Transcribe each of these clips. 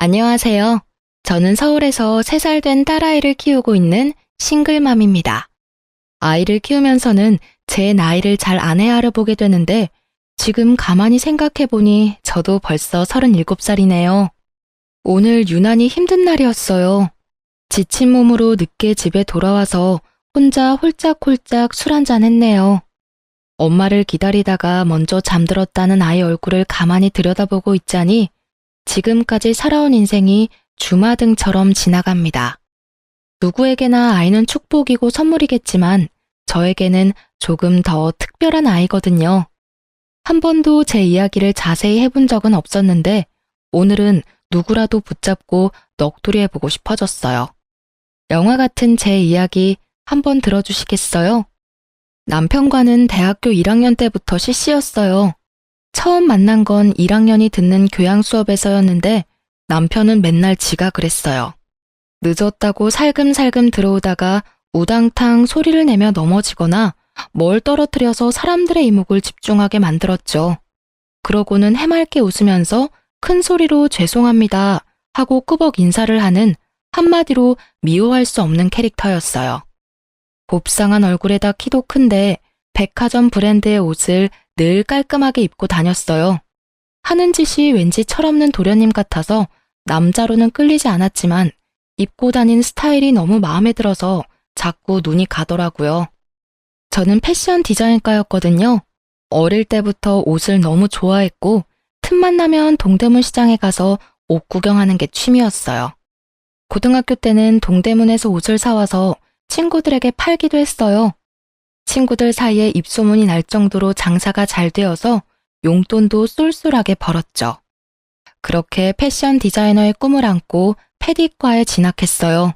안녕하세요. 저는 서울에서 3살 된 딸아이를 키우고 있는 싱글맘입니다. 아이를 키우면서는 제 나이를 잘 안 헤아려보게 되는데 지금 가만히 생각해보니 저도 벌써 37살이네요. 오늘 유난히 힘든 날이었어요. 지친 몸으로 늦게 집에 돌아와서 혼자 홀짝홀짝 술 한잔 했네요. 엄마를 기다리다가 먼저 잠들었다는 아이 얼굴을 가만히 들여다보고 있자니 지금까지 살아온 인생이 주마등처럼 지나갑니다. 누구에게나 아이는 축복이고 선물이겠지만 저에게는 조금 더 특별한 아이거든요. 한 번도 제 이야기를 자세히 해본 적은 없었는데 오늘은 누구라도 붙잡고 넋두리 해보고 싶어졌어요. 영화 같은 제 이야기 한번 들어주시겠어요? 남편과는 대학교 1학년 때부터 CC였어요. 처음 만난 건 1학년이 듣는 교양 수업에서였는데 남편은 맨날 지가 그랬어요. 늦었다고 살금살금 들어오다가 우당탕 소리를 내며 넘어지거나 뭘 떨어뜨려서 사람들의 이목을 집중하게 만들었죠. 그러고는 해맑게 웃으면서 큰 소리로 죄송합니다 하고 꾸벅 인사를 하는 한마디로 미워할 수 없는 캐릭터였어요. 곱상한 얼굴에다 키도 큰데 백화점 브랜드의 옷을 늘 깔끔하게 입고 다녔어요. 하는 짓이 왠지 철없는 도련님 같아서 남자로는 끌리지 않았지만 입고 다닌 스타일이 너무 마음에 들어서 자꾸 눈이 가더라고요. 저는 패션 디자인과였거든요. 어릴 때부터 옷을 너무 좋아했고 틈만 나면 동대문 시장에 가서 옷 구경하는 게 취미였어요. 고등학교 때는 동대문에서 옷을 사와서 친구들에게 팔기도 했어요. 친구들 사이에 입소문이 날 정도로 장사가 잘 되어서 용돈도 쏠쏠하게 벌었죠. 그렇게 패션 디자이너의 꿈을 안고 패디과에 진학했어요.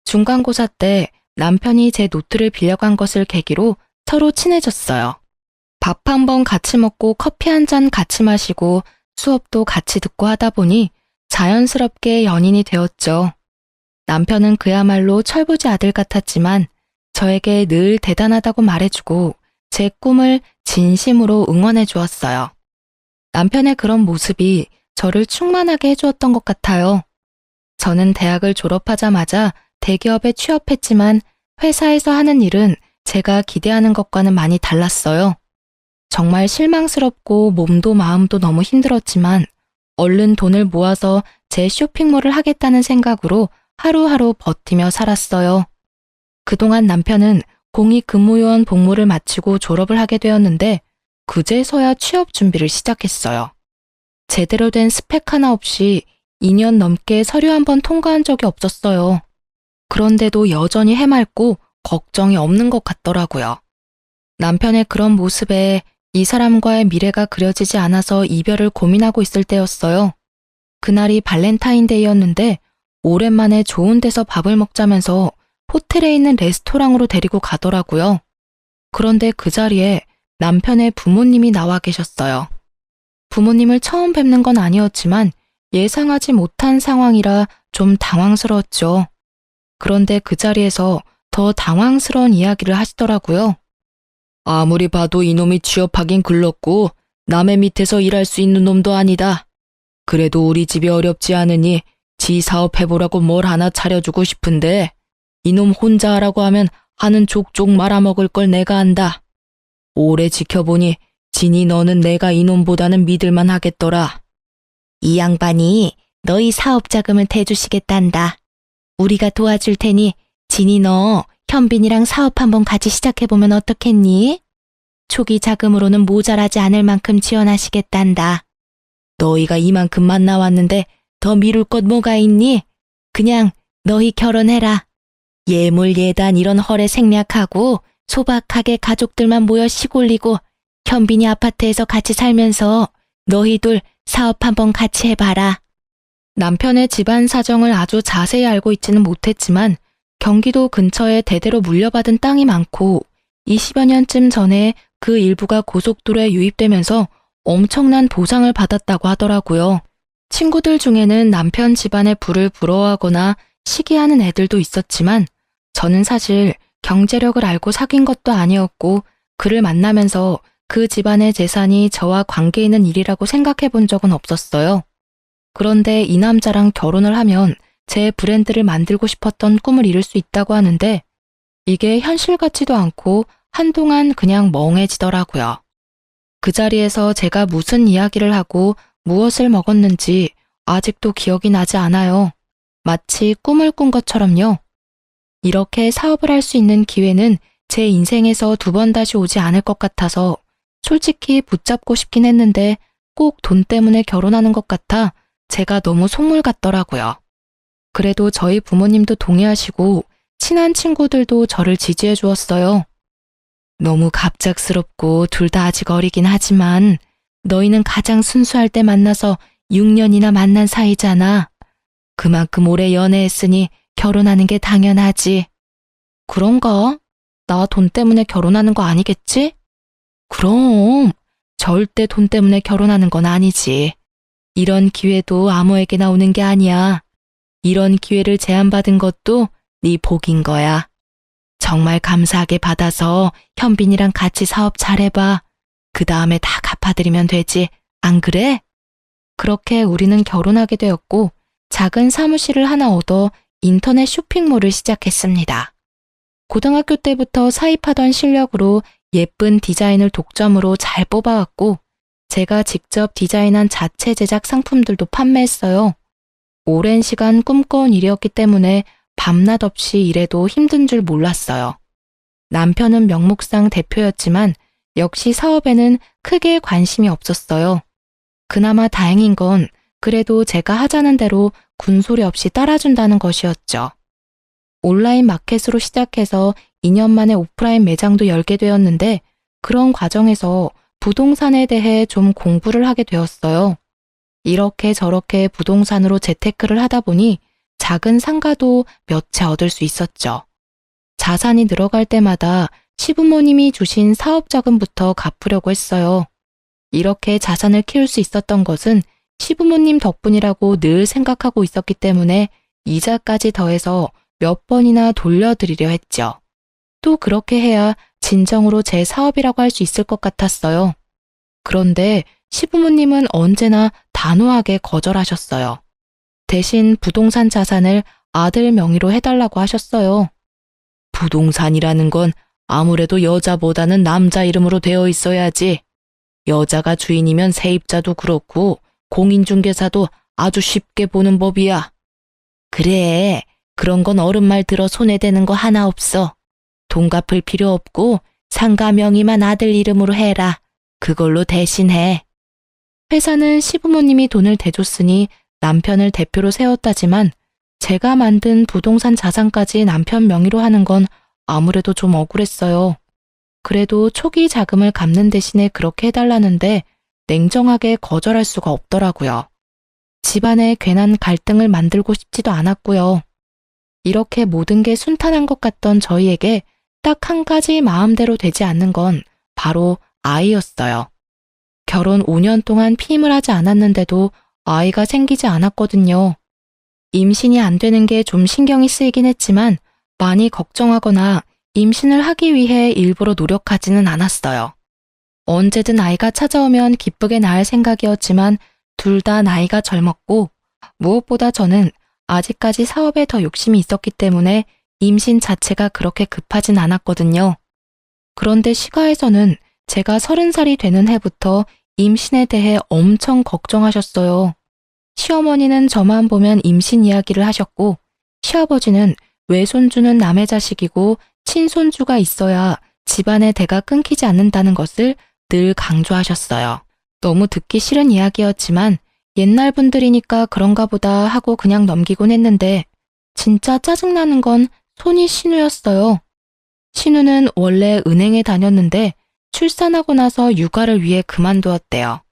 중간고사 때 남편이 제 노트를 빌려간 것을 계기로 서로 친해졌어요. 밥 한 번 같이 먹고 커피 한 잔 같이 마시고 수업도 같이 듣고 하다 보니 자연스럽게 연인이 되었죠. 남편은 그야말로 철부지 아들 같았지만 저에게 늘 대단하다고 말해주고 제 꿈을 진심으로 응원해 주었어요. 남편의 그런 모습이 저를 충만하게 해주었던 것 같아요. 저는 대학을 졸업하자마자 대기업에 취업했지만 회사에서 하는 일은 제가 기대하는 것과는 많이 달랐어요. 정말 실망스럽고 몸도 마음도 너무 힘들었지만 얼른 돈을 모아서 제 쇼핑몰을 하겠다는 생각으로 하루하루 버티며 살았어요. 그동안 남편은 공익근무요원 복무를 마치고 졸업을 하게 되었는데 그제서야 취업 준비를 시작했어요. 제대로 된 스펙 하나 없이 2년 넘게 서류 한 번 통과한 적이 없었어요. 그런데도 여전히 해맑고 걱정이 없는 것 같더라고요. 남편의 그런 모습에 이 사람과의 미래가 그려지지 않아서 이별을 고민하고 있을 때였어요. 그날이 발렌타인데이였는데 오랜만에 좋은 데서 밥을 먹자면서 호텔에 있는 레스토랑으로 데리고 가더라고요. 그런데 그 자리에 남편의 부모님이 나와 계셨어요. 부모님을 처음 뵙는 건 아니었지만 예상하지 못한 상황이라 좀 당황스러웠죠. 그런데 그 자리에서 더 당황스러운 이야기를 하시더라고요. 아무리 봐도 이놈이 취업하긴 글렀고 남의 밑에서 일할 수 있는 놈도 아니다. 그래도 우리 집이 어렵지 않으니 지 사업해보라고 뭘 하나 차려주고 싶은데 이놈 혼자 하라고 하면 하는 족족 말아먹을 걸 내가 안다. 오래 지켜보니 진이 너는 내가 이놈보다는 믿을만 하겠더라. 이 양반이 너희 사업 자금을 대주시겠단다. 우리가 도와줄 테니 진이 너 현빈이랑 사업 한번 같이 시작해보면 어떻겠니? 초기 자금으로는 모자라지 않을 만큼 지원하시겠단다. 너희가 이만큼만 나왔는데 더 미룰 것 뭐가 있니? 그냥 너희 결혼해라. 예물 예단 이런 헐에 생략하고 소박하게 가족들만 모여 시골리고 현빈이 아파트에서 같이 살면서 너희들 사업 한번 같이 해봐라. 남편의 집안 사정을 아주 자세히 알고 있지는 못했지만 경기도 근처에 대대로 물려받은 땅이 많고 20여 년쯤 전에 그 일부가 고속도로에 유입되면서 엄청난 보상을 받았다고 하더라고요. 친구들 중에는 남편 집안의 부를 부러워하거나 시기하는 애들도 있었지만 저는 사실 경제력을 알고 사귄 것도 아니었고 그를 만나면서 그 집안의 재산이 저와 관계 있는 일이라고 생각해 본 적은 없었어요. 그런데 이 남자랑 결혼을 하면 제 브랜드를 만들고 싶었던 꿈을 이룰 수 있다고 하는데 이게 현실 같지도 않고 한동안 그냥 멍해지더라고요. 그 자리에서 제가 무슨 이야기를 하고 무엇을 먹었는지 아직도 기억이 나지 않아요. 마치 꿈을 꾼 것처럼요. 이렇게 사업을 할 수 있는 기회는 제 인생에서 두 번 다시 오지 않을 것 같아서 솔직히 붙잡고 싶긴 했는데 꼭 돈 때문에 결혼하는 것 같아 제가 너무 속물 같더라고요. 그래도 저희 부모님도 동의하시고 친한 친구들도 저를 지지해 주었어요. 너무 갑작스럽고 둘 다 아직 어리긴 하지만 너희는 가장 순수할 때 만나서 6년이나 만난 사이잖아. 그만큼 오래 연애했으니 결혼하는 게 당연하지. 그런가? 나 돈 때문에 결혼하는 거 아니겠지? 그럼 절대 돈 때문에 결혼하는 건 아니지. 이런 기회도 아무에게나 오는 게 아니야. 이런 기회를 제안받은 것도 네 복인 거야. 정말 감사하게 받아서 현빈이랑 같이 사업 잘해봐. 그 다음에 다 갚아드리면 되지. 안 그래? 그렇게 우리는 결혼하게 되었고 작은 사무실을 하나 얻어 인터넷 쇼핑몰을 시작했습니다. 고등학교 때부터 사입하던 실력으로 예쁜 디자인을 독점으로 잘 뽑아왔고 제가 직접 디자인한 자체 제작 상품들도 판매했어요. 오랜 시간 꿈꿔온 일이었기 때문에 밤낮 없이 일해도 힘든 줄 몰랐어요. 남편은 명목상 대표였지만 역시 사업에는 크게 관심이 없었어요. 그나마 다행인 건 그래도 제가 하자는 대로 군소리 없이 따라준다는 것이었죠. 온라인 마켓으로 시작해서 2년 만에 오프라인 매장도 열게 되었는데 그런 과정에서 부동산에 대해 좀 공부를 하게 되었어요. 이렇게 저렇게 부동산으로 재테크를 하다 보니 작은 상가도 몇 채 얻을 수 있었죠. 자산이 늘어갈 때마다 시부모님이 주신 사업 자금부터 갚으려고 했어요. 이렇게 자산을 키울 수 있었던 것은 시부모님 덕분이라고 늘 생각하고 있었기 때문에 이자까지 더해서 몇 번이나 돌려드리려 했죠. 또 그렇게 해야 진정으로 제 사업이라고 할 수 있을 것 같았어요. 그런데 시부모님은 언제나 단호하게 거절하셨어요. 대신 부동산 자산을 아들 명의로 해달라고 하셨어요. 부동산이라는 건 아무래도 여자보다는 남자 이름으로 되어 있어야지. 여자가 주인이면 세입자도 그렇고 공인중개사도 아주 쉽게 보는 법이야. 그래, 그런 건 어른 말 들어 손해되는 거 하나 없어. 돈 갚을 필요 없고 상가 명의만 아들 이름으로 해라. 그걸로 대신해. 회사는 시부모님이 돈을 대줬으니 남편을 대표로 세웠다지만 제가 만든 부동산 자산까지 남편 명의로 하는 건 아무래도 좀 억울했어요. 그래도 초기 자금을 갚는 대신에 그렇게 해달라는데 냉정하게 거절할 수가 없더라고요. 집안에 괜한 갈등을 만들고 싶지도 않았고요. 이렇게 모든 게 순탄한 것 같던 저희에게 딱 한 가지 마음대로 되지 않는 건 바로 아이였어요. 결혼 5년 동안 피임을 하지 않았는데도 아이가 생기지 않았거든요. 임신이 안 되는 게 좀 신경이 쓰이긴 했지만 많이 걱정하거나 임신을 하기 위해 일부러 노력하지는 않았어요. 언제든 아이가 찾아오면 기쁘게 낳을 생각이었지만 둘 다 나이가 젊었고 무엇보다 저는 아직까지 사업에 더 욕심이 있었기 때문에 임신 자체가 그렇게 급하진 않았거든요. 그런데 시가에서는 제가 30살이 되는 해부터 임신에 대해 엄청 걱정하셨어요. 시어머니는 저만 보면 임신 이야기를 하셨고 시아버지는 외손주는 남의 자식이고 친손주가 있어야 집안의 대가 끊기지 않는다는 것을 늘 강조하셨어요. 너무 듣기 싫은 이야기였지만 옛날 분들이니까 그런가 보다 하고 그냥 넘기곤 했는데 진짜 짜증나는 건 손이 신우였어요. 신우는 원래 은행에 다녔는데 출산하고 나서 육아를 위해 그만두었대요.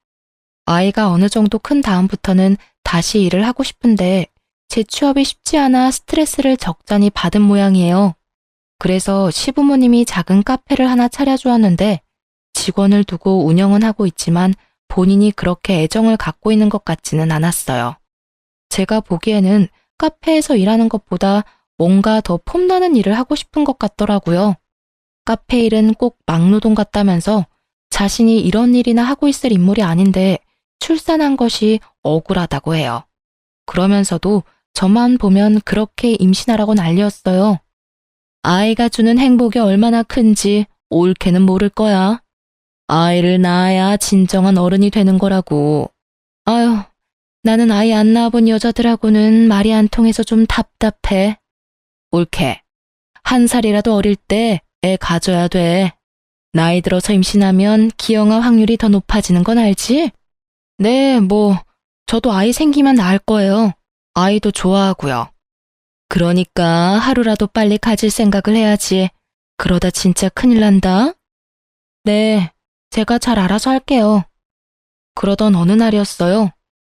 아이가 어느 정도 큰 다음부터는 다시 일을 하고 싶은데 재취업이 쉽지 않아 스트레스를 적잖이 받은 모양이에요. 그래서 시부모님이 작은 카페를 하나 차려주었는데 직원을 두고 운영은 하고 있지만 본인이 그렇게 애정을 갖고 있는 것 같지는 않았어요. 제가 보기에는 카페에서 일하는 것보다 뭔가 더 폼나는 일을 하고 싶은 것 같더라고요. 카페 일은 꼭 막노동 같다면서 자신이 이런 일이나 하고 있을 인물이 아닌데 출산한 것이 억울하다고 해요. 그러면서도 저만 보면 그렇게 임신하라고 난리였어요. 아이가 주는 행복이 얼마나 큰지 옳게는 모를 거야. 아이를 낳아야 진정한 어른이 되는 거라고. 아유, 나는 아이 안 낳아본 여자들하고는 말이 안 통해서 좀 답답해. 옳게. 1살이라도 어릴 때 애 가져야 돼. 나이 들어서 임신하면 기형아 확률이 더 높아지는 건 알지? 네, 저도 아이 생기면 낳을 거예요. 아이도 좋아하고요. 그러니까 하루라도 빨리 가질 생각을 해야지. 그러다 진짜 큰일 난다. 네, 제가 잘 알아서 할게요. 그러던 어느 날이었어요.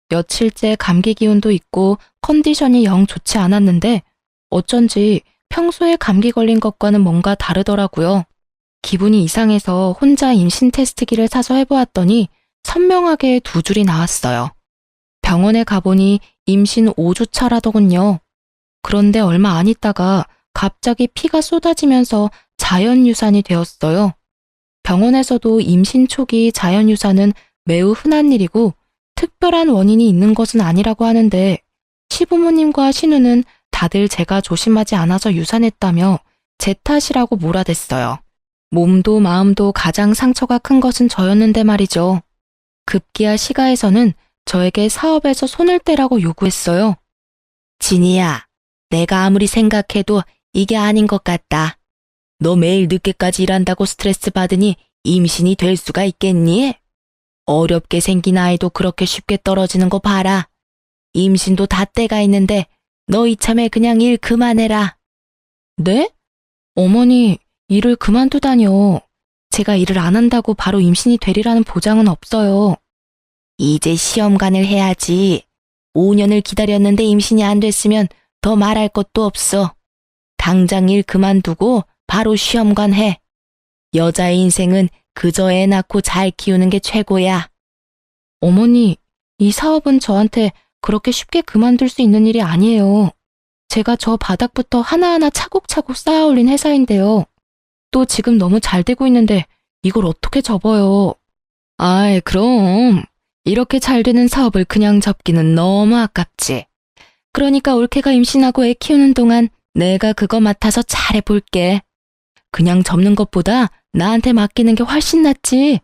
며칠째 감기 기운도 있고 컨디션이 영 좋지 않았는데 어쩐지 평소에 감기 걸린 것과는 뭔가 다르더라고요. 기분이 이상해서 혼자 임신 테스트기를 사서 해보았더니 선명하게 2줄이 나왔어요. 병원에 가보니 임신 5주 차라더군요. 그런데 얼마 안 있다가 갑자기 피가 쏟아지면서 자연유산이 되었어요. 병원에서도 임신 초기 자연유산은 매우 흔한 일이고 특별한 원인이 있는 것은 아니라고 하는데 시부모님과 신우는 다들 제가 조심하지 않아서 유산했다며 제 탓이라고 몰아댔어요. 몸도 마음도 가장 상처가 큰 것은 저였는데 말이죠. 급기야 시가에서는 저에게 사업에서 손을 떼라고 요구했어요. 진이야, 내가 아무리 생각해도 이게 아닌 것 같다. 너 매일 늦게까지 일한다고 스트레스 받으니 임신이 될 수가 있겠니? 어렵게 생긴 아이도 그렇게 쉽게 떨어지는 거 봐라. 임신도 다 때가 있는데 너 이참에 그냥 일 그만해라. 네? 어머니, 일을 그만두다뇨. 제가 일을 안 한다고 바로 임신이 되리라는 보장은 없어요. 이제 시험관을 해야지. 5년을 기다렸는데 임신이 안 됐으면 더 말할 것도 없어. 당장 일 그만두고 바로 시험관 해. 여자의 인생은 그저 애 낳고 잘 키우는 게 최고야. 어머니, 이 사업은 저한테 그렇게 쉽게 그만둘 수 있는 일이 아니에요. 제가 저 바닥부터 하나하나 차곡차곡 쌓아 올린 회사인데요. 또 지금 너무 잘 되고 있는데 이걸 어떻게 접어요? 아이, 그럼 이렇게 잘 되는 사업을 그냥 접기는 너무 아깝지. 그러니까 올케가 임신하고 애 키우는 동안 내가 그거 맡아서 잘해볼게. 그냥 접는 것보다 나한테 맡기는 게 훨씬 낫지.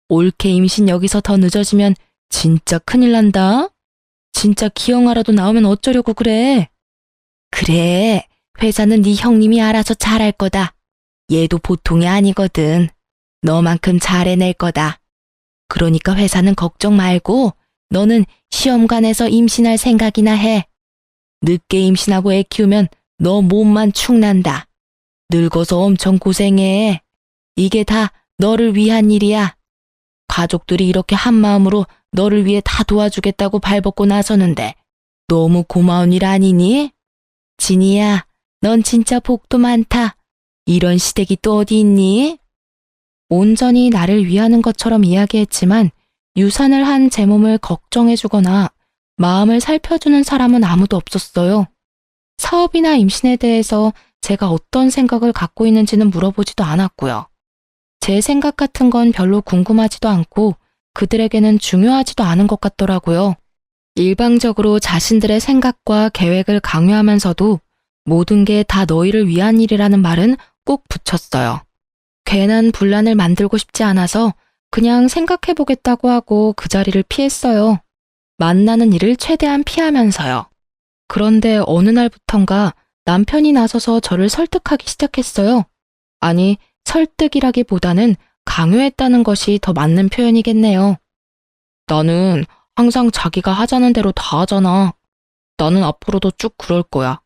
올케 임신 여기서 더 늦어지면 진짜 큰일 난다. 진짜 기형아라도 나오면 어쩌려고 그래. 그래, 회사는 네 형님이 알아서 잘할 거다. 얘도 보통이 아니거든. 너만큼 잘해낼 거다. 그러니까 회사는 걱정 말고 너는 시험관에서 임신할 생각이나 해. 늦게 임신하고 애 키우면 너 몸만 축난다. 늙어서 엄청 고생해. 이게 다 너를 위한 일이야. 가족들이 이렇게 한마음으로 너를 위해 다 도와주겠다고 발벗고 나서는데 너무 고마운 일 아니니? 진이야, 넌 진짜 복도 많다. 이런 시댁이 또 어디 있니? 온전히 나를 위하는 것처럼 이야기했지만 유산을 한 제 몸을 걱정해주거나 마음을 살펴주는 사람은 아무도 없었어요. 사업이나 임신에 대해서 제가 어떤 생각을 갖고 있는지는 물어보지도 않았고요. 제 생각 같은 건 별로 궁금하지도 않고 그들에게는 중요하지도 않은 것 같더라고요. 일방적으로 자신들의 생각과 계획을 강요하면서도 모든 게 다 너희를 위한 일이라는 말은 꼭 붙였어요. 괜한 분란을 만들고 싶지 않아서 그냥 생각해보겠다고 하고 그 자리를 피했어요. 만나는 일을 최대한 피하면서요. 그런데 어느 날부턴가 남편이 나서서 저를 설득하기 시작했어요. 아니, 설득이라기보다는 강요했다는 것이 더 맞는 표현이겠네요. 나는 항상 자기가 하자는 대로 다 하잖아. 나는 앞으로도 쭉 그럴 거야.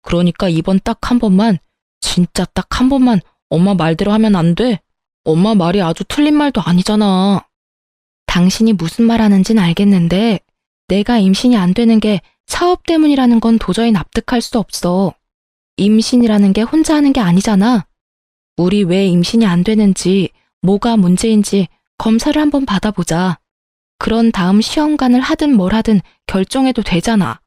그러니까 이번 딱 한 번만, 진짜 딱 한 번만 엄마 말대로 하면 안 돼? 엄마 말이 아주 틀린 말도 아니잖아. 당신이 무슨 말 하는진 알겠는데 내가 임신이 안 되는 게 사업 때문이라는 건 도저히 납득할 수 없어. 임신이라는 게 혼자 하는 게 아니잖아. 우리 왜 임신이 안 되는지, 뭐가 문제인지 검사를 한번 받아보자. 그런 다음 시험관을 하든 뭘 하든 결정해도 되잖아.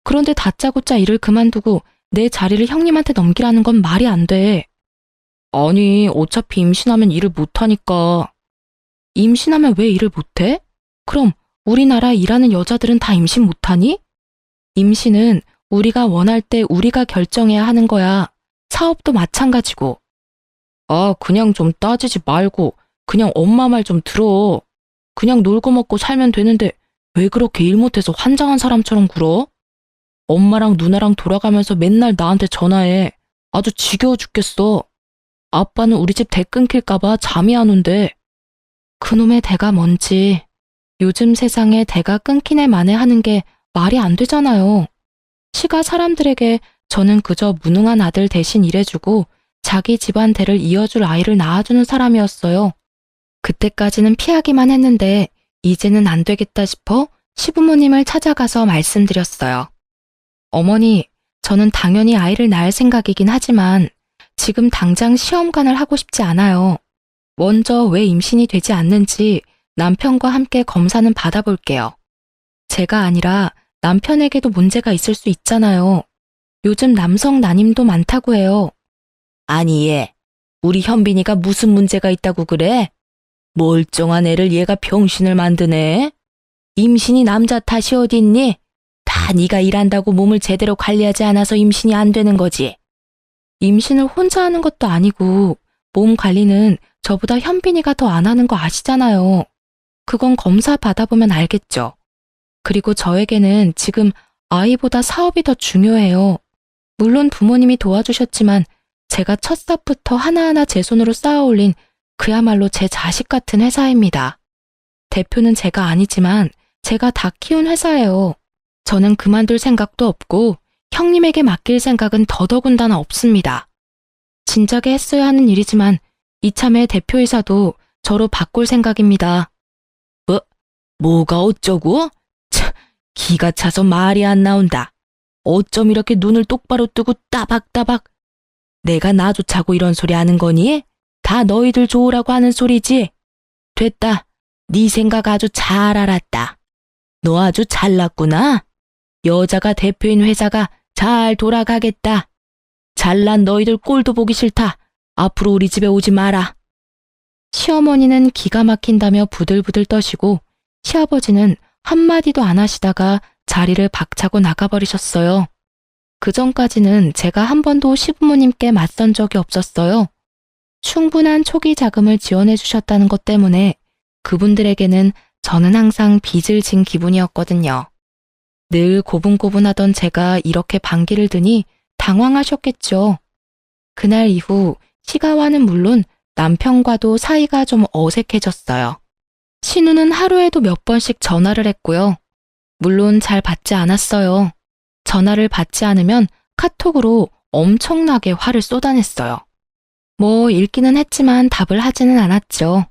그런데 다짜고짜 일을 그만두고 내 자리를 형님한테 넘기라는 건 말이 안 돼. 아니, 어차피 임신하면 일을 못하니까. 임신하면 왜 일을 못해? 그럼 우리나라 일하는 여자들은 다 임신 못하니? 임신은 우리가 원할 때 우리가 결정해야 하는 거야. 사업도 마찬가지고. 아, 그냥 좀 따지지 말고 그냥 엄마 말 좀 들어. 그냥 놀고 먹고 살면 되는데 왜 그렇게 일 못해서 환장한 사람처럼 굴어? 엄마랑 누나랑 돌아가면서 맨날 나한테 전화해. 아주 지겨워 죽겠어. 아빠는 우리 집 대 끊길까봐 잠이 안 온대. 그놈의 대가 뭔지. 요즘 세상에 대가 끊긴 애 만회하는 게 말이 안 되잖아요. 시가 사람들에게 저는 그저 무능한 아들 대신 일해주고 자기 집안 대를 이어줄 아이를 낳아주는 사람이었어요. 그때까지는 피하기만 했는데 이제는 안 되겠다 싶어 시부모님을 찾아가서 말씀드렸어요. 어머니, 저는 당연히 아이를 낳을 생각이긴 하지만 지금 당장 시험관을 하고 싶지 않아요. 먼저 왜 임신이 되지 않는지 남편과 함께 검사는 받아볼게요. 제가 아니라 남편에게도 문제가 있을 수 있잖아요. 요즘 남성 난임도 많다고 해요. 아니 얘, 우리 현빈이가 무슨 문제가 있다고 그래? 멀쩡한 애를 얘가 병신을 만드네. 임신이 남자 탓이 어딨니? 다 네가 일한다고 몸을 제대로 관리하지 않아서 임신이 안 되는 거지. 임신을 혼자 하는 것도 아니고 몸 관리는 저보다 현빈이가 더 안 하는 거 아시잖아요. 그건 검사 받아보면 알겠죠. 그리고 저에게는 지금 아이보다 사업이 더 중요해요. 물론 부모님이 도와주셨지만 제가 첫 삽부터 하나하나 제 손으로 쌓아올린 그야말로 제 자식 같은 회사입니다. 대표는 제가 아니지만 제가 다 키운 회사예요. 저는 그만둘 생각도 없고 형님에게 맡길 생각은 더더군다나 없습니다. 진작에 했어야 하는 일이지만 이참에 대표이사도 저로 바꿀 생각입니다. 뭐가 어쩌고? 참, 기가 차서 말이 안 나온다. 어쩜 이렇게 눈을 똑바로 뜨고 따박따박. 내가 나조차고 이런 소리 하는 거니? 다 너희들 좋으라고 하는 소리지? 됐다. 네 생각 아주 잘 알았다. 너 아주 잘났구나. 여자가 대표인 회사가 잘 돌아가겠다. 잘난 너희들 꼴도 보기 싫다. 앞으로 우리 집에 오지 마라. 시어머니는 기가 막힌다며 부들부들 떠시고 시아버지는 한마디도 안 하시다가 자리를 박차고 나가버리셨어요. 그전까지는 제가 한 번도 시부모님께 맞선 적이 없었어요. 충분한 초기 자금을 지원해 주셨다는 것 때문에 그분들에게는 저는 항상 빚을 진 기분이었거든요. 늘 고분고분하던 제가 이렇게 반기를 드니 당황하셨겠죠. 그날 이후 시가와는 물론 남편과도 사이가 좀 어색해졌어요. 신우는 하루에도 몇 번씩 전화를 했고요. 물론 잘 받지 않았어요. 전화를 받지 않으면 카톡으로 엄청나게 화를 쏟아냈어요. 뭐 읽기는 했지만 답을 하지는 않았죠.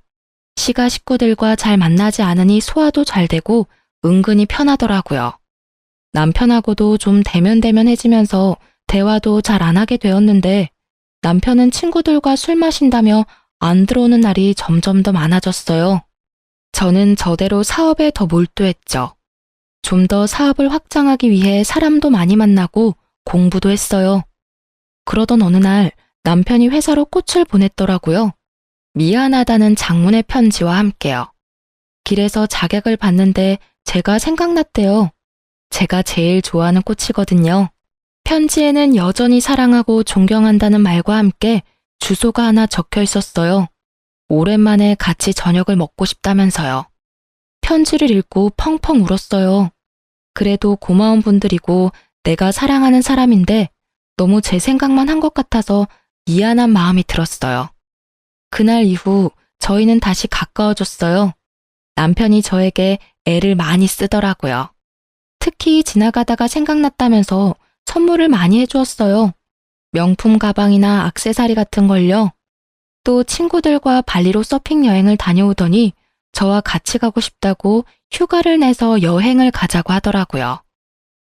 시가 식구들과 잘 만나지 않으니 소화도 잘 되고 은근히 편하더라고요. 남편하고도 좀 대면대면해지면서 대화도 잘 안 하게 되었는데 남편은 친구들과 술 마신다며 안 들어오는 날이 점점 더 많아졌어요. 저는 저대로 사업에 더 몰두했죠. 좀 더 사업을 확장하기 위해 사람도 많이 만나고 공부도 했어요. 그러던 어느 날 남편이 회사로 꽃을 보냈더라고요. 미안하다는 장문의 편지와 함께요. 길에서 자객을 봤는데 제가 생각났대요. 제가 제일 좋아하는 꽃이거든요. 편지에는 여전히 사랑하고 존경한다는 말과 함께 주소가 하나 적혀 있었어요. 오랜만에 같이 저녁을 먹고 싶다면서요. 편지를 읽고 펑펑 울었어요. 그래도 고마운 분들이고 내가 사랑하는 사람인데 너무 제 생각만 한 것 같아서 미안한 마음이 들었어요. 그날 이후 저희는 다시 가까워졌어요. 남편이 저에게 애를 많이 쓰더라고요. 특히 지나가다가 생각났다면서 선물을 많이 해주었어요. 명품 가방이나 액세서리 같은 걸요. 또 친구들과 발리로 서핑 여행을 다녀오더니 저와 같이 가고 싶다고 휴가를 내서 여행을 가자고 하더라고요.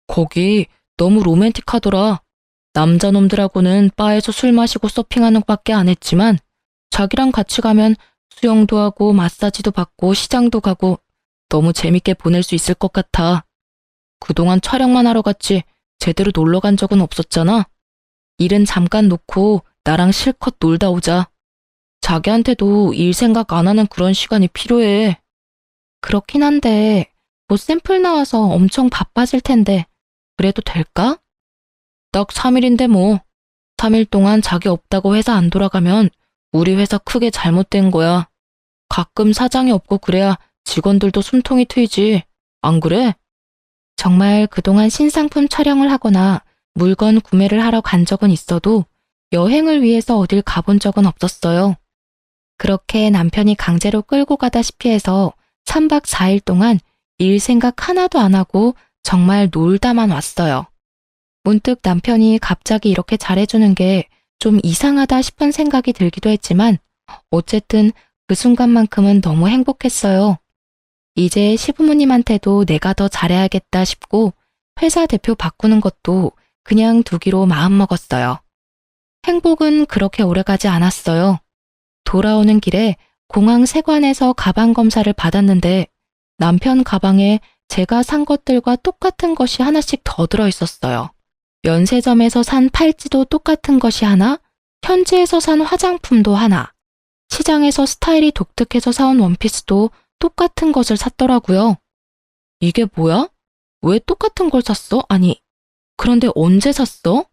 거기 너무 로맨틱하더라. 남자놈들하고는 바에서 술 마시고 서핑하는 것밖에 안 했지만 자기랑 같이 가면 수영도 하고 마사지도 받고 시장도 가고 너무 재밌게 보낼 수 있을 것 같아. 그동안 촬영만 하러 갔지 제대로 놀러 간 적은 없었잖아. 일은 잠깐 놓고 나랑 실컷 놀다 오자. 자기한테도 일 생각 안 하는 그런 시간이 필요해. 그렇긴 한데 뭐 샘플 나와서 엄청 바빠질 텐데 그래도 될까? 딱 3일인데 뭐. 3일 동안 자기 없다고 회사 안 돌아가면 우리 회사 크게 잘못된 거야. 가끔 사장이 없고 그래야 직원들도 숨통이 트이지. 안 그래? 정말 그동안 신상품 촬영을 하거나 물건 구매를 하러 간 적은 있어도 여행을 위해서 어딜 가본 적은 없었어요. 그렇게 남편이 강제로 끌고 가다시피 해서 3박 4일 동안 일 생각 하나도 안 하고 정말 놀다만 왔어요. 문득 남편이 갑자기 이렇게 잘해주는 게 좀 이상하다 싶은 생각이 들기도 했지만 어쨌든 그 순간만큼은 너무 행복했어요. 이제 시부모님한테도 내가 더 잘해야겠다 싶고 회사 대표 바꾸는 것도 그냥 두기로 마음먹었어요. 행복은 그렇게 오래가지 않았어요. 돌아오는 길에 공항 세관에서 가방 검사를 받았는데 남편 가방에 제가 산 것들과 똑같은 것이 하나씩 더 들어있었어요. 면세점에서 산 팔찌도 똑같은 것이 하나, 현지에서 산 화장품도 하나, 시장에서 스타일이 독특해서 사온 원피스도 똑같은 것을 샀더라고요. 이게 뭐야? 왜 똑같은 걸 샀어? 아니, 그런데 언제 샀어?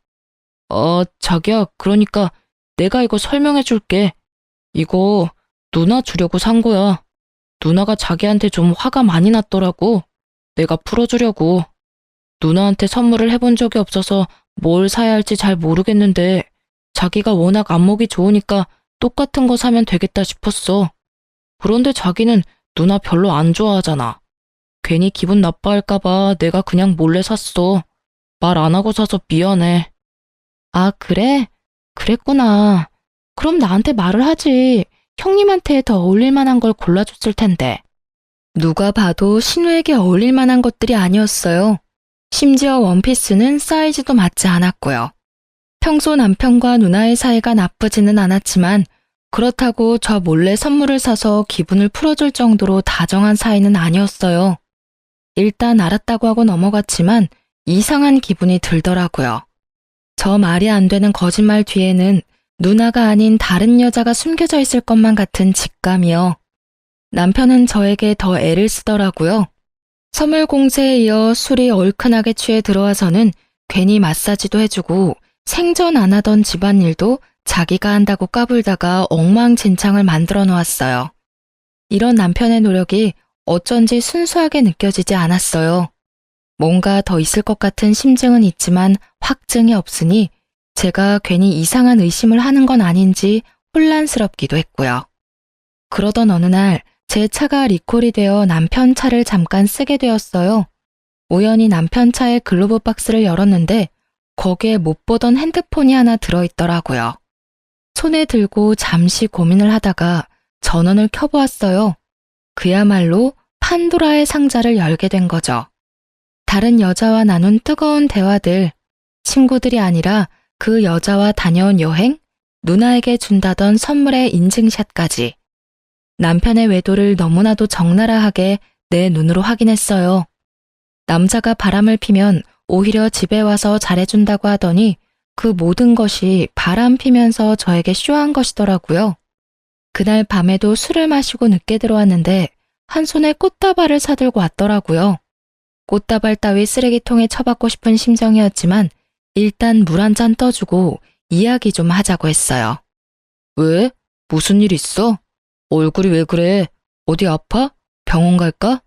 자기야, 그러니까 내가 이거 설명해 줄게. 이거 누나 주려고 산 거야. 누나가 자기한테 좀 화가 많이 났더라고. 내가 풀어주려고. 누나한테 선물을 해본 적이 없어서 뭘 사야 할지 잘 모르겠는데 자기가 워낙 안목이 좋으니까 똑같은 거 사면 되겠다 싶었어. 그런데 자기는 누나 별로 안 좋아하잖아. 괜히 기분 나빠할까 봐 내가 그냥 몰래 샀어. 말 안 하고 사서 미안해. 아, 그래? 그랬구나. 그럼 나한테 말을 하지. 형님한테 더 어울릴 만한 걸 골라줬을 텐데. 누가 봐도 신우에게 어울릴 만한 것들이 아니었어요. 심지어 원피스는 사이즈도 맞지 않았고요. 평소 남편과 누나의 사이가 나쁘지는 않았지만 그렇다고 저 몰래 선물을 사서 기분을 풀어줄 정도로 다정한 사이는 아니었어요. 일단 알았다고 하고 넘어갔지만 이상한 기분이 들더라고요. 저 말이 안 되는 거짓말 뒤에는 누나가 아닌 다른 여자가 숨겨져 있을 것만 같은 직감이요. 남편은 저에게 더 애를 쓰더라고요. 선물 공세에 이어 술이 얼큰하게 취해 들어와서는 괜히 마사지도 해주고 생전 안 하던 집안일도 자기가 한다고 까불다가 엉망진창을 만들어 놓았어요. 이런 남편의 노력이 어쩐지 순수하게 느껴지지 않았어요. 뭔가 더 있을 것 같은 심증은 있지만 확증이 없으니 제가 괜히 이상한 의심을 하는 건 아닌지 혼란스럽기도 했고요. 그러던 어느 날 제 차가 리콜이 되어 남편 차를 잠깐 쓰게 되었어요. 우연히 남편 차의 글로브 박스를 열었는데 거기에 못 보던 핸드폰이 하나 들어있더라고요. 손에 들고 잠시 고민을 하다가 전원을 켜보았어요. 그야말로 판도라의 상자를 열게 된 거죠. 다른 여자와 나눈 뜨거운 대화들, 친구들이 아니라 그 여자와 다녀온 여행, 누나에게 준다던 선물의 인증샷까지. 남편의 외도를 너무나도 적나라하게 내 눈으로 확인했어요. 남자가 바람을 피면 오히려 집에 와서 잘해준다고 하더니 그 모든 것이 바람 피면서 저에게 쇼한 것이더라고요. 그날 밤에도 술을 마시고 늦게 들어왔는데 한 손에 꽃다발을 사들고 왔더라고요. 꽃다발 따위 쓰레기통에 처박고 싶은 심정이었지만 일단 물 한 잔 떠주고 이야기 좀 하자고 했어요. 왜? 무슨 일 있어? 얼굴이 왜 그래? 어디 아파? 병원 갈까?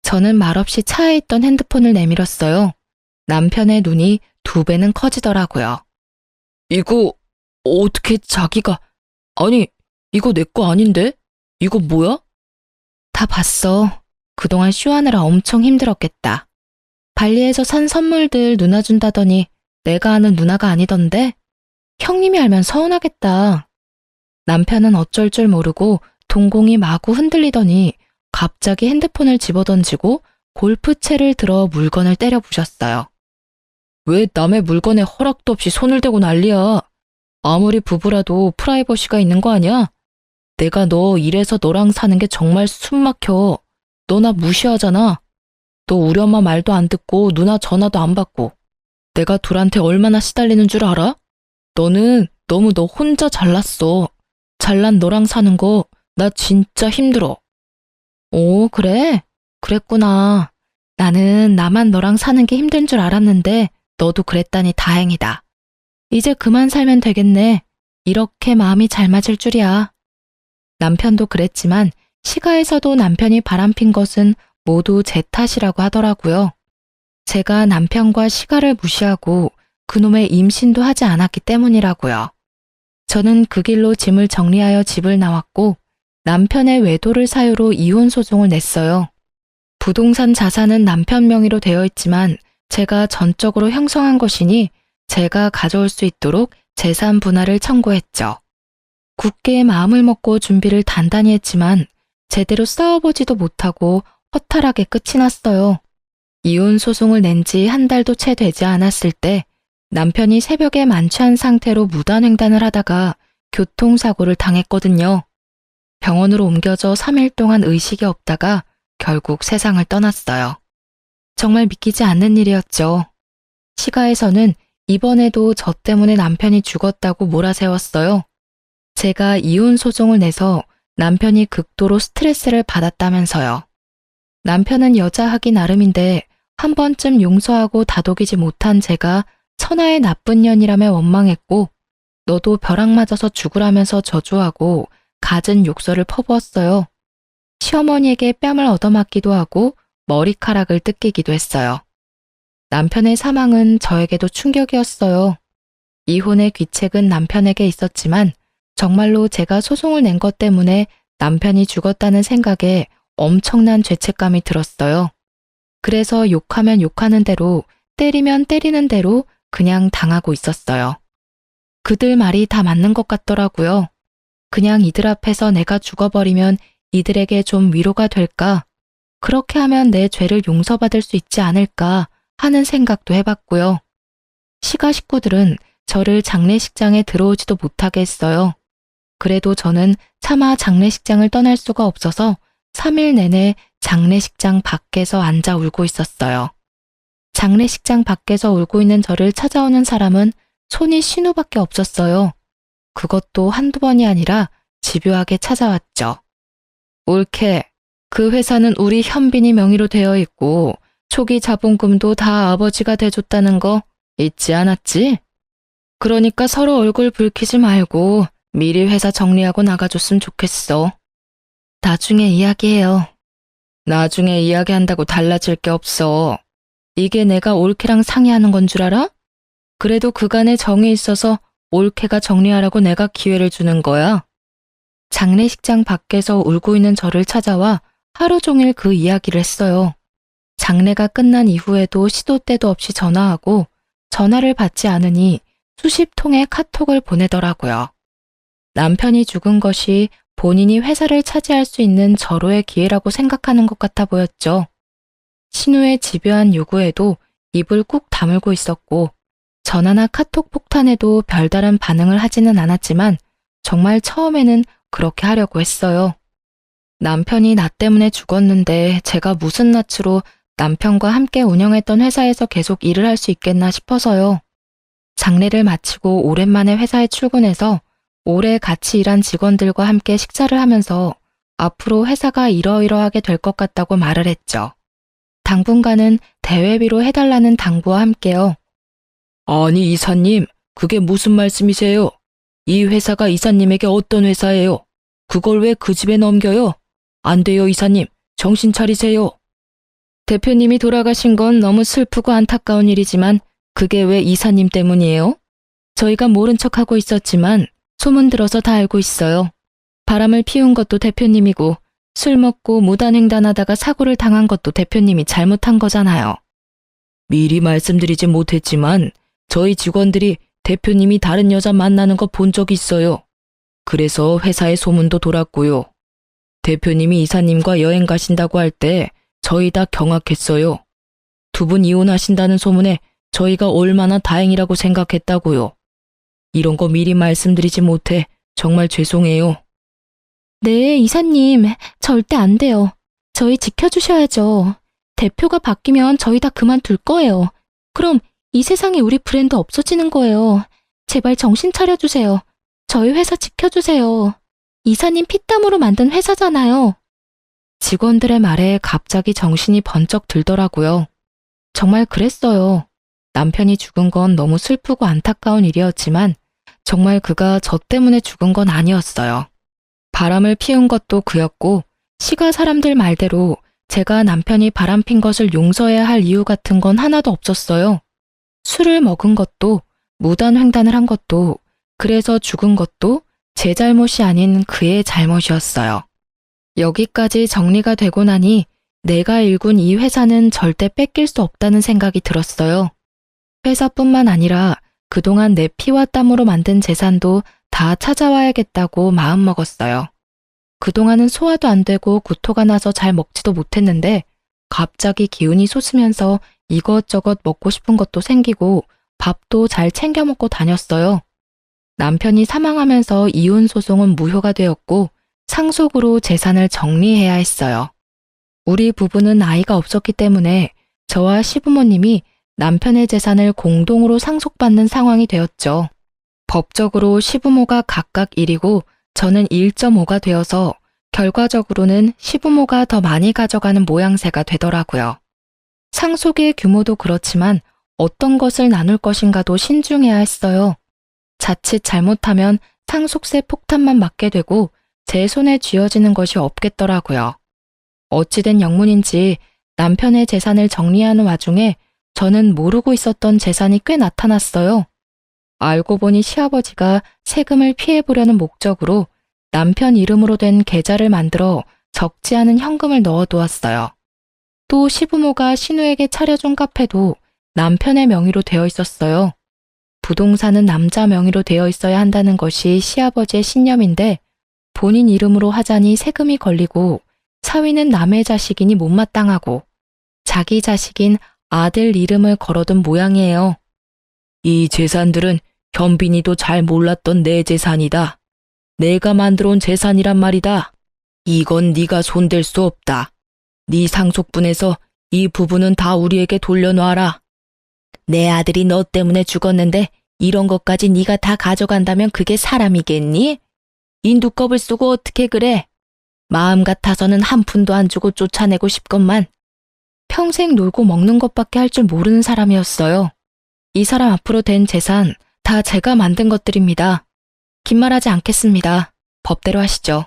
저는 말없이 차에 있던 핸드폰을 내밀었어요. 남편의 눈이 2배는 커지더라고요. 이거 어떻게 자기가... 아니, 이거 내 거 아닌데? 이거 뭐야? 다 봤어. 그동안 쇼하느라 엄청 힘들었겠다. 발리에서 산 선물들 누나 준다더니 내가 아는 누나가 아니던데? 형님이 알면 서운하겠다. 남편은 어쩔 줄 모르고 동공이 마구 흔들리더니 갑자기 핸드폰을 집어던지고 골프채를 들어 물건을 때려 부셨어요. 왜 남의 물건에 허락도 없이 손을 대고 난리야. 아무리 부부라도 프라이버시가 있는 거 아니야? 내가 너 이래서 너랑 사는 게 정말 숨 막혀. 너 나 무시하잖아. 너 우리 엄마 말도 안 듣고 누나 전화도 안 받고. 내가 둘한테 얼마나 시달리는 줄 알아? 너는 너무 너 혼자 잘났어. 잘난 너랑 사는 거 나 진짜 힘들어. 오, 그래? 그랬구나. 나는 나만 너랑 사는 게 힘든 줄 알았는데 너도 그랬다니 다행이다. 이제 그만 살면 되겠네. 이렇게 마음이 잘 맞을 줄이야. 남편도 그랬지만 시가에서도 남편이 바람핀 것은 모두 제 탓이라고 하더라고요. 제가 남편과 시가를 무시하고 그놈의 임신도 하지 않았기 때문이라고요. 저는 그 길로 짐을 정리하여 집을 나왔고 남편의 외도를 사유로 이혼 소송을 냈어요. 부동산 자산은 남편 명의로 되어 있지만 제가 전적으로 형성한 것이니 제가 가져올 수 있도록 재산 분할을 청구했죠. 굳게 마음을 먹고 준비를 단단히 했지만 제대로 싸워보지도 못하고 허탈하게 끝이 났어요. 이혼 소송을 낸 지 한 달도 채 되지 않았을 때 남편이 새벽에 만취한 상태로 무단횡단을 하다가 교통사고를 당했거든요. 병원으로 옮겨져 3일 동안 의식이 없다가 결국 세상을 떠났어요. 정말 믿기지 않는 일이었죠. 시가에서는 이번에도 저 때문에 남편이 죽었다고 몰아세웠어요. 제가 이혼 소송을 내서 남편이 극도로 스트레스를 받았다면서요. 남편은 여자하기 나름인데 한 번쯤 용서하고 다독이지 못한 제가 천하의 나쁜 년이라며 원망했고 너도 벼락 맞아서 죽으라면서 저주하고 갖은 욕설을 퍼부었어요. 시어머니에게 뺨을 얻어맞기도 하고 머리카락을 뜯기기도 했어요. 남편의 사망은 저에게도 충격이었어요. 이혼의 귀책은 남편에게 있었지만 정말로 제가 소송을 낸 것 때문에 남편이 죽었다는 생각에 엄청난 죄책감이 들었어요. 그래서 욕하면 욕하는 대로, 때리면 때리는 대로 그냥 당하고 있었어요. 그들 말이 다 맞는 것 같더라고요. 그냥 이들 앞에서 내가 죽어버리면 이들에게 좀 위로가 될까? 그렇게 하면 내 죄를 용서받을 수 있지 않을까 하는 생각도 해봤고요. 시가 식구들은 저를 장례식장에 들어오지도 못하게 했어요. 그래도 저는 차마 장례식장을 떠날 수가 없어서 3일 내내 장례식장 밖에서 앉아 울고 있었어요. 장례식장 밖에서 울고 있는 저를 찾아오는 사람은 손이 신우밖에 없었어요. 그것도 한두 번이 아니라 집요하게 찾아왔죠. 옳게, 그 회사는 우리 현빈이 명의로 되어 있고 초기 자본금도 다 아버지가 대줬다는 거 잊지 않았지? 그러니까 서로 얼굴 붉히지 말고 미리 회사 정리하고 나가줬으면 좋겠어. 나중에 이야기해요. 나중에 이야기한다고 달라질 게 없어. 이게 내가 올케랑 상의하는 건 줄 알아? 그래도 그간에 정이 있어서 올케가 정리하라고 내가 기회를 주는 거야. 장례식장 밖에서 울고 있는 저를 찾아와 하루 종일 그 이야기를 했어요. 장례가 끝난 이후에도 시도 때도 없이 전화하고 전화를 받지 않으니 수십 통의 카톡을 보내더라고요. 남편이 죽은 것이 본인이 회사를 차지할 수 있는 절호의 기회라고 생각하는 것 같아 보였죠. 신우의 집요한 요구에도 입을 꾹 다물고 있었고 전화나 카톡 폭탄에도 별다른 반응을 하지는 않았지만 정말 처음에는 그렇게 하려고 했어요. 남편이 나 때문에 죽었는데 제가 무슨 낯으로 남편과 함께 운영했던 회사에서 계속 일을 할 수 있겠나 싶어서요. 장례를 마치고 오랜만에 회사에 출근해서 오래 같이 일한 직원들과 함께 식사를 하면서 앞으로 회사가 이러이러하게 될 것 같다고 말을 했죠. 당분간은 대회비로 해달라는 당부와 함께요. 아니 이사님, 그게 무슨 말씀이세요? 이 회사가 이사님에게 어떤 회사예요? 그걸 왜 그 집에 넘겨요? 안 돼요 이사님, 정신 차리세요. 대표님이 돌아가신 건 너무 슬프고 안타까운 일이지만 그게 왜 이사님 때문이에요? 저희가 모른 척하고 있었지만 소문 들어서 다 알고 있어요. 바람을 피운 것도 대표님이고 술 먹고 무단횡단하다가 사고를 당한 것도 대표님이 잘못한 거잖아요. 미리 말씀드리지 못했지만 저희 직원들이 대표님이 다른 여자 만나는 거 본 적 있어요. 그래서 회사에 소문도 돌았고요. 대표님이 이사님과 여행 가신다고 할 때 저희 다 경악했어요. 두 분 이혼하신다는 소문에 저희가 얼마나 다행이라고 생각했다고요. 이런 거 미리 말씀드리지 못해 정말 죄송해요. 네, 이사님, 절대 안 돼요. 저희 지켜주셔야죠. 대표가 바뀌면 저희 다 그만둘 거예요. 그럼 이 세상에 우리 브랜드 없어지는 거예요. 제발 정신 차려주세요. 저희 회사 지켜주세요. 이사님 피땀으로 만든 회사잖아요. 직원들의 말에 갑자기 정신이 번쩍 들더라고요. 정말 그랬어요. 남편이 죽은 건 너무 슬프고 안타까운 일이었지만 정말 그가 저 때문에 죽은 건 아니었어요. 바람을 피운 것도 그였고 시가 사람들 말대로 제가 남편이 바람핀 것을 용서해야 할 이유 같은 건 하나도 없었어요. 술을 먹은 것도 무단횡단을 한 것도 그래서 죽은 것도 제 잘못이 아닌 그의 잘못이었어요. 여기까지 정리가 되고 나니 내가 일군 이 회사는 절대 뺏길 수 없다는 생각이 들었어요. 회사뿐만 아니라 그동안 내 피와 땀으로 만든 재산도 다 찾아와야겠다고 마음먹었어요. 그동안은 소화도 안 되고 구토가 나서 잘 먹지도 못했는데 갑자기 기운이 솟으면서 이것저것 먹고 싶은 것도 생기고 밥도 잘 챙겨 먹고 다녔어요. 남편이 사망하면서 이혼 소송은 무효가 되었고 상속으로 재산을 정리해야 했어요. 우리 부부는 아이가 없었기 때문에 저와 시부모님이 남편의 재산을 공동으로 상속받는 상황이 되었죠. 법적으로 시부모가 각각 1이고 저는 1.5가 되어서 결과적으로는 시부모가 더 많이 가져가는 모양새가 되더라고요. 상속의 규모도 그렇지만 어떤 것을 나눌 것인가도 신중해야 했어요. 자칫 잘못하면 상속세 폭탄만 맞게 되고 제 손에 쥐어지는 것이 없겠더라고요. 어찌된 영문인지 남편의 재산을 정리하는 와중에 저는 모르고 있었던 재산이 꽤 나타났어요. 알고 보니 시아버지가 세금을 피해보려는 목적으로 남편 이름으로 된 계좌를 만들어 적지 않은 현금을 넣어두었어요. 또 시부모가 신우에게 차려준 카페도 남편의 명의로 되어 있었어요. 부동산은 남자 명의로 되어 있어야 한다는 것이 시아버지의 신념인데 본인 이름으로 하자니 세금이 걸리고 사위는 남의 자식이니 못마땅하고 자기 자식인 아들 이름을 걸어둔 모양이에요. 이 재산들은 현빈이도 잘 몰랐던 내 재산이다. 내가 만들어 온 재산이란 말이다. 이건 네가 손댈 수 없다. 네 상속분에서 이 부분은 다 우리에게 돌려놔라. 내 아들이 너 때문에 죽었는데 이런 것까지 네가 다 가져간다면 그게 사람이겠니? 인두껍을 쓰고 어떻게 그래? 마음 같아서는 한 푼도 안 주고 쫓아내고 싶건만. 평생 놀고 먹는 것밖에 할 줄 모르는 사람이었어요. 이 사람 앞으로 된 재산 다 제가 만든 것들입니다. 긴 말하지 않겠습니다. 법대로 하시죠.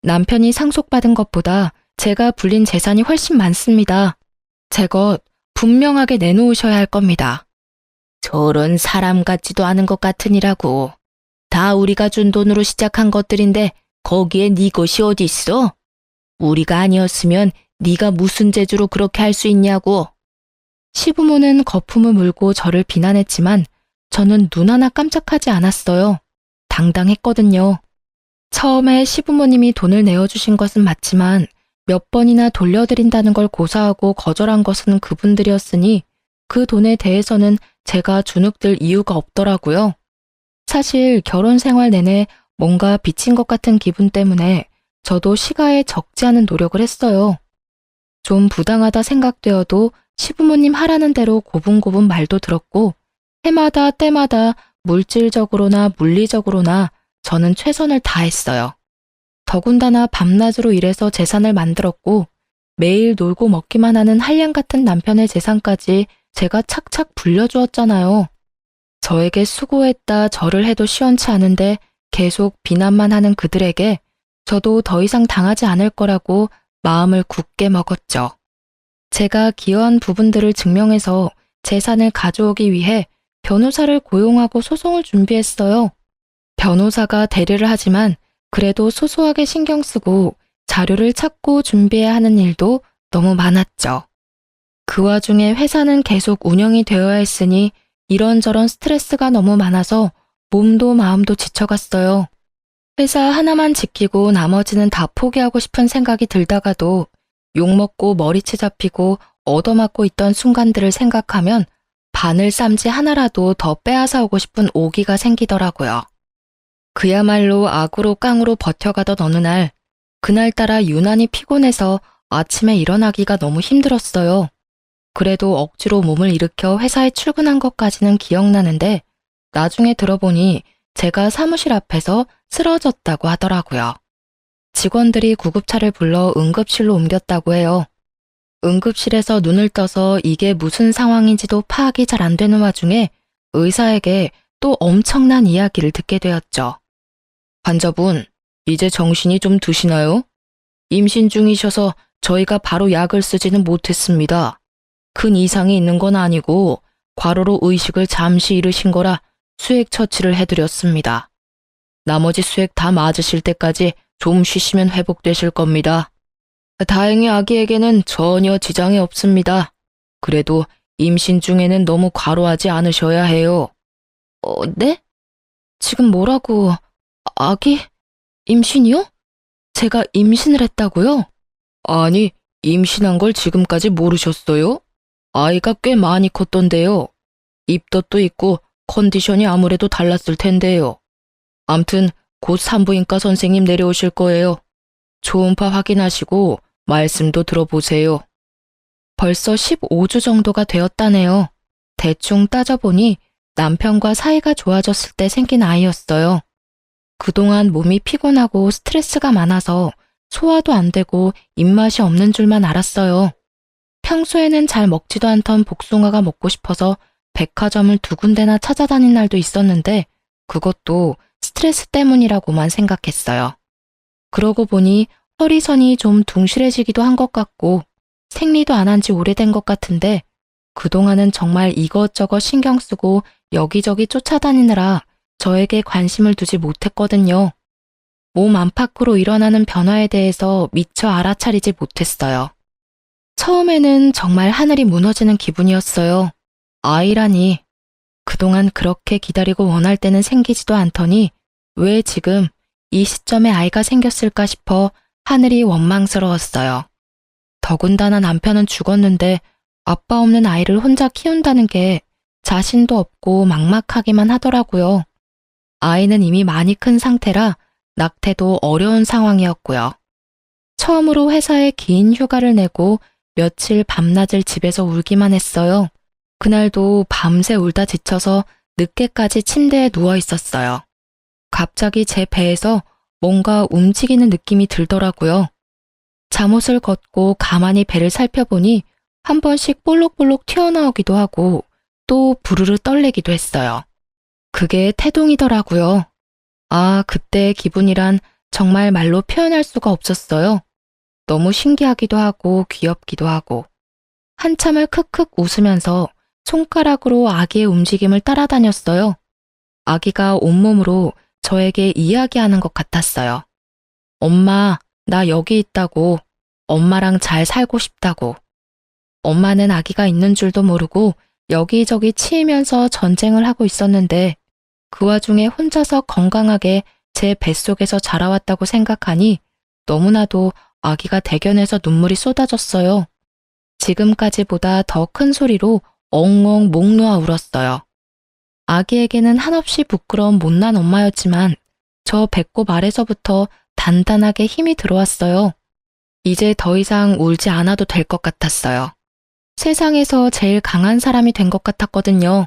남편이 상속받은 것보다 제가 불린 재산이 훨씬 많습니다. 제 것 분명하게 내놓으셔야 할 겁니다. 저런 사람 같지도 않은 것 같으니라고. 다 우리가 준 돈으로 시작한 것들인데 거기에 네 것이 어디 있어? 우리가 아니었으면 네가 무슨 재주로 그렇게 할 수 있냐고. 시부모는 거품을 물고 저를 비난했지만 저는 눈 하나 깜짝하지 않았어요. 당당했거든요. 처음에 시부모님이 돈을 내어주신 것은 맞지만 몇 번이나 돌려드린다는 걸 고사하고 거절한 것은 그분들이었으니 그 돈에 대해서는 제가 주눅들 이유가 없더라고요. 사실 결혼 생활 내내 뭔가 비친 것 같은 기분 때문에 저도 시가에 적지 않은 노력을 했어요. 좀 부당하다 생각되어도 시부모님 하라는 대로 고분고분 말도 들었고 해마다 때마다 물질적으로나 물리적으로나 저는 최선을 다했어요. 더군다나 밤낮으로 일해서 재산을 만들었고 매일 놀고 먹기만 하는 한량 같은 남편의 재산까지 제가 착착 불려주었잖아요. 저에게 수고했다 절을 해도 시원치 않은데 계속 비난만 하는 그들에게 저도 더 이상 당하지 않을 거라고 마음을 굳게 먹었죠. 제가 기여한 부분들을 증명해서 재산을 가져오기 위해 변호사를 고용하고 소송을 준비했어요. 변호사가 대리를 하지만 그래도 소소하게 신경 쓰고 자료를 찾고 준비해야 하는 일도 너무 많았죠. 그 와중에 회사는 계속 운영이 되어야 했으니 이런저런 스트레스가 너무 많아서 몸도 마음도 지쳐갔어요. 회사 하나만 지키고 나머지는 다 포기하고 싶은 생각이 들다가도 욕먹고 머리채 잡히고 얻어맞고 있던 순간들을 생각하면 바늘 쌈지 하나라도 더 빼앗아 오고 싶은 오기가 생기더라고요. 그야말로 악으로 깡으로 버텨가던 어느 날, 그날따라 유난히 피곤해서 아침에 일어나기가 너무 힘들었어요. 그래도 억지로 몸을 일으켜 회사에 출근한 것까지는 기억나는데 나중에 들어보니 제가 사무실 앞에서 쓰러졌다고 하더라고요. 직원들이 구급차를 불러 응급실로 옮겼다고 해요. 응급실에서 눈을 떠서 이게 무슨 상황인지도 파악이 잘 안 되는 와중에 의사에게 또 엄청난 이야기를 듣게 되었죠. 환자분, 이제 정신이 좀 드시나요? 임신 중이셔서 저희가 바로 약을 쓰지는 못했습니다. 큰 이상이 있는 건 아니고 과로로 의식을 잠시 잃으신 거라 수액 처치를 해드렸습니다. 나머지 수액 다 맞으실 때까지 좀 쉬시면 회복되실 겁니다. 다행히 아기에게는 전혀 지장이 없습니다. 그래도 임신 중에는 너무 과로하지 않으셔야 해요. 네? 지금 뭐라고? 아기? 임신이요? 제가 임신을 했다고요? 아니, 임신한 걸 지금까지 모르셨어요? 아이가 꽤 많이 컸던데요. 입덧도 있고 컨디션이 아무래도 달랐을 텐데요. 암튼 곧 산부인과 선생님 내려오실 거예요. 초음파 확인하시고 말씀도 들어보세요. 벌써 15주 정도가 되었다네요. 대충 따져보니 남편과 사이가 좋아졌을 때 생긴 아이였어요. 그동안 몸이 피곤하고 스트레스가 많아서 소화도 안 되고 입맛이 없는 줄만 알았어요. 평소에는 잘 먹지도 않던 복숭아가 먹고 싶어서 백화점을 2군데나 찾아다닌 날도 있었는데 그것도 스트레스 때문이라고만 생각했어요. 그러고 보니 허리선이 좀 둥실해지기도 한 것 같고 생리도 안 한 지 오래된 것 같은데 그동안은 정말 이것저것 신경 쓰고 여기저기 쫓아다니느라 저에게 관심을 두지 못했거든요. 몸 안팎으로 일어나는 변화에 대해서 미처 알아차리지 못했어요. 처음에는 정말 하늘이 무너지는 기분이었어요. 아이라니. 그동안 그렇게 기다리고 원할 때는 생기지도 않더니 왜 지금 이 시점에 아이가 생겼을까 싶어 하늘이 원망스러웠어요. 더군다나 남편은 죽었는데 아빠 없는 아이를 혼자 키운다는 게 자신도 없고 막막하기만 하더라고요. 아이는 이미 많이 큰 상태라 낙태도 어려운 상황이었고요. 처음으로 회사에 긴 휴가를 내고 며칠 밤낮을 집에서 울기만 했어요. 그날도 밤새 울다 지쳐서 늦게까지 침대에 누워 있었어요. 갑자기 제 배에서 뭔가 움직이는 느낌이 들더라고요. 잠옷을 걷고 가만히 배를 살펴보니 한 번씩 볼록볼록 튀어나오기도 하고 또 부르르 떨리기도 했어요. 그게 태동이더라고요. 아, 그때의 기분이란 정말 말로 표현할 수가 없었어요. 너무 신기하기도 하고 귀엽기도 하고. 한참을 크크 웃으면서 손가락으로 아기의 움직임을 따라다녔어요. 아기가 온몸으로 저에게 이야기하는 것 같았어요. 엄마, 나 여기 있다고. 엄마랑 잘 살고 싶다고. 엄마는 아기가 있는 줄도 모르고 여기저기 치이면서 전쟁을 하고 있었는데 그 와중에 혼자서 건강하게 제 뱃속에서 자라왔다고 생각하니 너무나도 아기가 대견해서 눈물이 쏟아졌어요. 지금까지보다 더 큰 소리로 엉엉 목 놓아 울었어요. 아기에게는 한없이 부끄러운 못난 엄마였지만 저 배꼽 아래서부터 단단하게 힘이 들어왔어요. 이제 더 이상 울지 않아도 될 것 같았어요. 세상에서 제일 강한 사람이 된 것 같았거든요.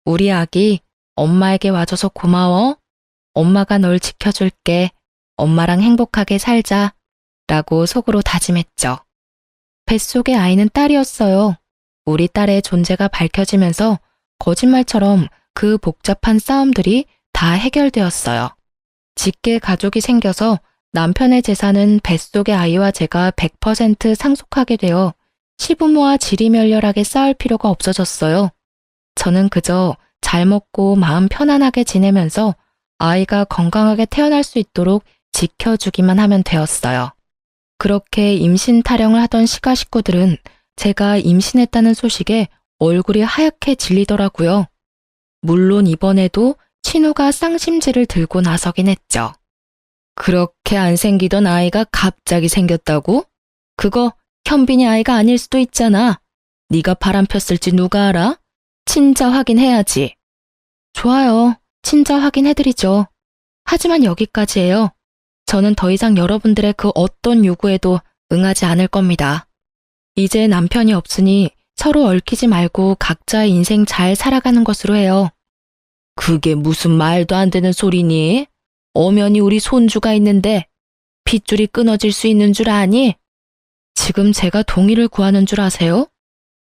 우리 아기, 엄마에게 와줘서 고마워. 엄마가 널 지켜줄게. 엄마랑 행복하게 살자. 라고 속으로 다짐했죠. 뱃속의 아이는 딸이었어요. 우리 딸의 존재가 밝혀지면서 거짓말처럼 그 복잡한 싸움들이 다 해결되었어요. 직계 가족이 생겨서 남편의 재산은 뱃속의 아이와 제가 100% 상속하게 되어 시부모와 지리멸렬하게 싸울 필요가 없어졌어요. 저는 그저 잘 먹고 마음 편안하게 지내면서 아이가 건강하게 태어날 수 있도록 지켜주기만 하면 되었어요. 그렇게 임신 타령을 하던 시가 식구들은 제가 임신했다는 소식에 얼굴이 하얗게 질리더라고요. 물론 이번에도 친우가 쌍심지를 들고 나서긴 했죠. 그렇게 안 생기던 아이가 갑자기 생겼다고? 그거 현빈이 아이가 아닐 수도 있잖아. 네가 바람 폈을지 누가 알아? 친자 확인해야지. 좋아요. 친자 확인해드리죠. 하지만 여기까지예요. 저는 더 이상 여러분들의 그 어떤 요구에도 응하지 않을 겁니다. 이제 남편이 없으니 서로 얽히지 말고 각자의 인생 잘 살아가는 것으로 해요. 그게 무슨 말도 안 되는 소리니? 엄연히 우리 손주가 있는데 핏줄이 끊어질 수 있는 줄 아니? 지금 제가 동의를 구하는 줄 아세요?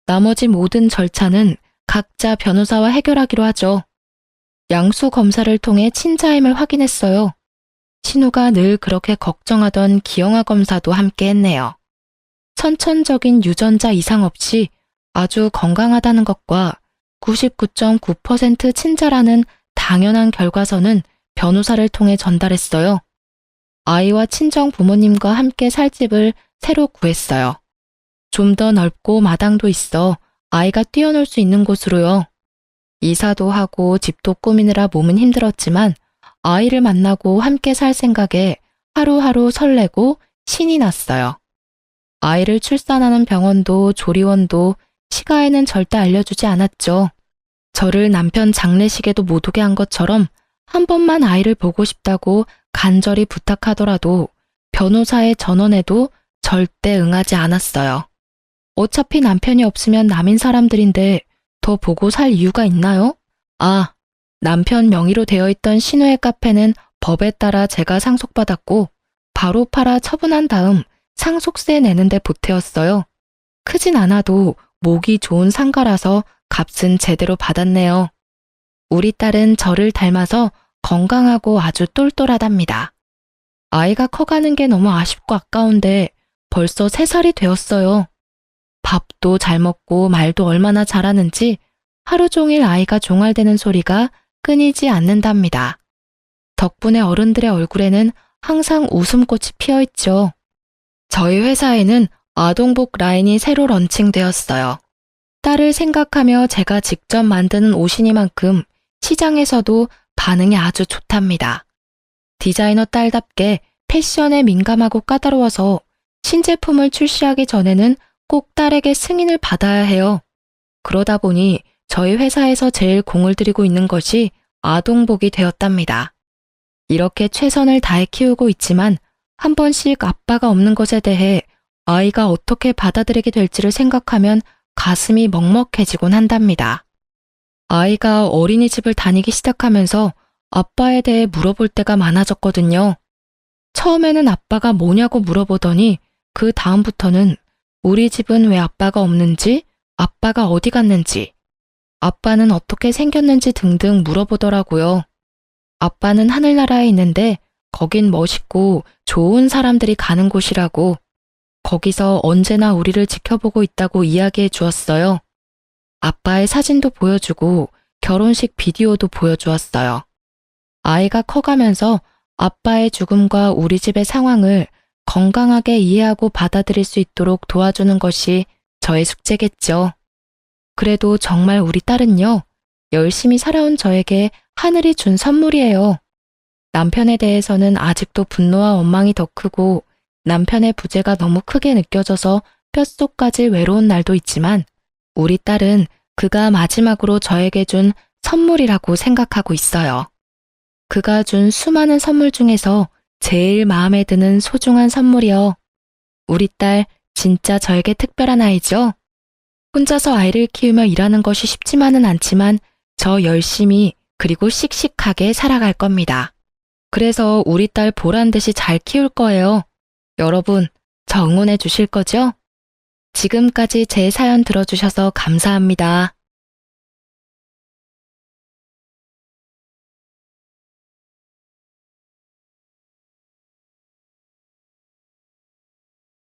나머지 모든 절차는 각자 변호사와 해결하기로 하죠. 양수 검사를 통해 친자임을 확인했어요. 신우가 늘 그렇게 걱정하던 기영아 검사도 함께 했네요. 선천적인 유전자 이상 없이 아주 건강하다는 것과 99.9% 친자라는 당연한 결과서는 변호사를 통해 전달했어요. 아이와 친정 부모님과 함께 살 집을 새로 구했어요. 좀 더 넓고 마당도 있어 아이가 뛰어놀 수 있는 곳으로요. 이사도 하고 집도 꾸미느라 몸은 힘들었지만 아이를 만나고 함께 살 생각에 하루하루 설레고 신이 났어요. 아이를 출산하는 병원도 조리원도 시가에는 절대 알려주지 않았죠. 저를 남편 장례식에도 못 오게 한 것처럼 한 번만 아이를 보고 싶다고 간절히 부탁하더라도 변호사의 전원에도 절대 응하지 않았어요. 어차피 남편이 없으면 남인 사람들인데 더 보고 살 이유가 있나요? 아, 남편 명의로 되어 있던 신우의 카페는 법에 따라 제가 상속받았고 바로 팔아 처분한 다음 상속세 내는데 보태었어요. 크진 않아도 목이 좋은 상가라서 값은 제대로 받았네요. 우리 딸은 저를 닮아서 건강하고 아주 똘똘하답니다. 아이가 커가는 게 너무 아쉽고 아까운데 벌써 3살이 되었어요. 밥도 잘 먹고 말도 얼마나 잘하는지 하루 종일 아이가 종알대는 소리가 끊이지 않는답니다. 덕분에 어른들의 얼굴에는 항상 웃음꽃이 피어있죠. 저희 회사에는 아동복 라인이 새로 런칭되었어요. 딸을 생각하며 제가 직접 만드는 옷이니만큼 시장에서도 반응이 아주 좋답니다. 디자이너 딸답게 패션에 민감하고 까다로워서 신제품을 출시하기 전에는 꼭 딸에게 승인을 받아야 해요. 그러다 보니 저희 회사에서 제일 공을 들이고 있는 것이 아동복이 되었답니다. 이렇게 최선을 다해 키우고 있지만 한 번씩 아빠가 없는 것에 대해 아이가 어떻게 받아들이게 될지를 생각하면 가슴이 먹먹해지곤 한답니다. 아이가 어린이집을 다니기 시작하면서 아빠에 대해 물어볼 때가 많아졌거든요. 처음에는 아빠가 뭐냐고 물어보더니 그 다음부터는 우리 집은 왜 아빠가 없는지, 아빠가 어디 갔는지, 아빠는 어떻게 생겼는지 등등 물어보더라고요. 아빠는 하늘나라에 있는데 거긴 멋있고 좋은 사람들이 가는 곳이라고, 거기서 언제나 우리를 지켜보고 있다고 이야기해 주었어요. 아빠의 사진도 보여주고 결혼식 비디오도 보여주었어요. 아이가 커가면서 아빠의 죽음과 우리 집의 상황을 건강하게 이해하고 받아들일 수 있도록 도와주는 것이 저의 숙제겠죠. 그래도 정말 우리 딸은요, 열심히 살아온 저에게 하늘이 준 선물이에요. 남편에 대해서는 아직도 분노와 원망이 더 크고 남편의 부재가 너무 크게 느껴져서 뼛속까지 외로운 날도 있지만 우리 딸은 그가 마지막으로 저에게 준 선물이라고 생각하고 있어요. 그가 준 수많은 선물 중에서 제일 마음에 드는 소중한 선물이요. 우리 딸 진짜 저에게 특별한 아이죠? 혼자서 아이를 키우며 일하는 것이 쉽지만은 않지만 저 열심히 그리고 씩씩하게 살아갈 겁니다. 그래서 우리 딸 보란 듯이 잘 키울 거예요. 여러분, 저 응원해 주실 거죠? 지금까지 제 사연 들어주셔서 감사합니다.